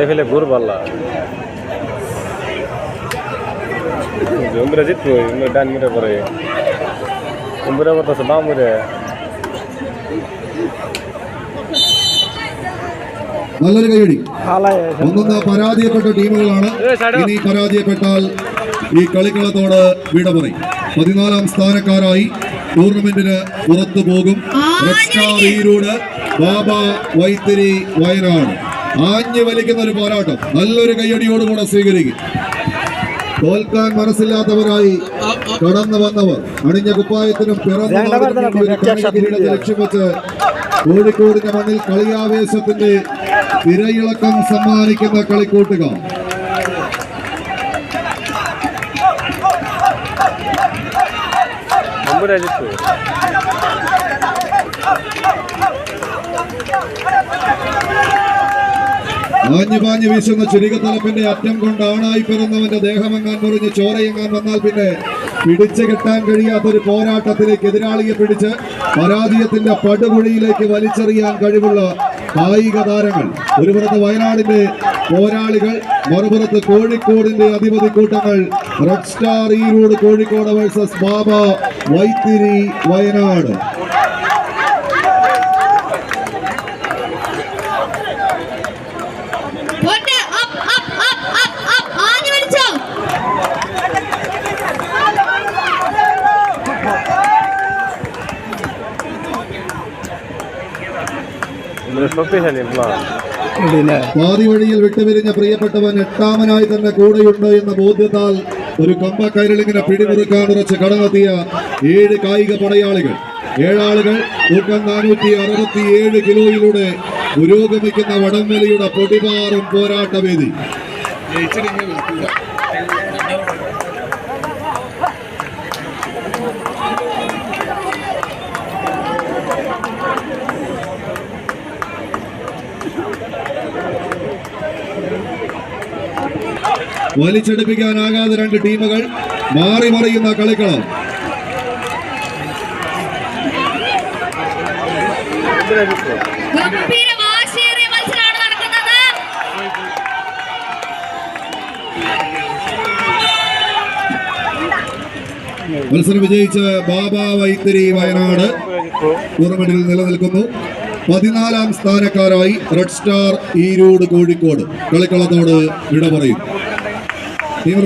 ফেলে ঘুর পাল্লা উমরা জিতবো ডান মিরে পরে ഉമ്പുര പുറത്ത് ബാമ്പുര നല്ലൊരു കൈയടി. ഒന്നൊന്ന് പരാജയപ്പെട്ട ടീമുകളാണ്. ഇനി പരാജയപ്പെട്ടാൽ ഈ കളിക്കളത്തോട് വിട പറയും. 14ാം സ്ഥാനക്കാരായി ടൂർണമെന്റിന് പുറത്തു പോകും ഈരോട് ബാബ വൈത്തിരി വയനാട്. ആഞ്ഞു വലിക്കുന്ന ഒരു പോരാട്ടം നല്ലൊരു കൈയടിയോടുകൂടെ സ്വീകരിക്കും. തോൽക്കാൻ മനസ്സില്ലാത്തവരായി കടന്നു വന്നവർ അണിഞ്ഞ കുപ്പായത്തിനും പിറന്ന ലക്ഷ്യം വെച്ച് കോഴിക്കോടിന്റെ മണ്ണിൽ കളിയാവേശത്തിന്റെ തിരയിളക്കം സമ്മാനിക്കുന്ന കളിക്കൂട്ടുകാർ. പാഞ്ഞു വീശുന്ന ചുരികത്തലപ്പിന്റെ അറ്റം കൊണ്ട് ആണായി പിറന്നവന്റെ ദേഹമെങ്ങാൻ മുറിഞ്ഞ് ചോരയെങ്ങാൻ വന്നാൽ പിന്നെ പിടിച്ചു കെട്ടാൻ കഴിയാത്തൊരു പോരാട്ടത്തിലേക്ക് എതിരാളിയെ പിടിച്ച് പരാജയത്തിന്റെ പടുകുഴിയിലേക്ക് വലിച്ചെറിയാൻ കഴിവുള്ള കായിക താരങ്ങൾ. ഒരു പുറത്ത് വയനാടിന്റെ പോരാളികൾ, മറുപുറത്ത് കോഴിക്കോടിന്റെ അധിപതി കൂട്ടങ്ങൾ. റെഡ് സ്റ്റാർ ഈരോട് കോഴിക്കോട് വേഴ്സസ് ബാബ വൈത്തിരി വയനാട്. പാതി വഴിയിൽ വിട്ടുപിരിഞ്ഞ പ്രിയപ്പെട്ടവൻ എട്ടാമനായി തന്നെ കൂടെയുണ്ട് എന്ന ബോധ്യത്താൽ ഒരു കമ്പ കൈരളിങ്ങനെ പിടിമുറുക്കാൻ ഉറച്ച് കടന്നെത്തിയ 7 കായിക പടയാളികൾ. 7 ആളുകൾ തൂക്കം 467 കിലോയിലൂടെ പുരോഗമിക്കുന്ന വടംവലിയുടെ പൊടിപാറും പോരാട്ടവേദി. വലിച്ചെടുപ്പിക്കാനാകാതെ 2 ടീമുകൾ മാറി മറിയുന്ന കളിക്കളം. മത്സരം വിജയിച്ച് ബാബ വൈത്തിരി വയനാട് ടൂർണമെന്റിൽ നിലനിൽക്കുന്നു. 14ാം സ്ഥാനക്കാരായി റെഡ് സ്റ്റാർ ഈരോട് കോഴിക്കോട് കളിക്കളത്തോട് വിട പറയും. ടീം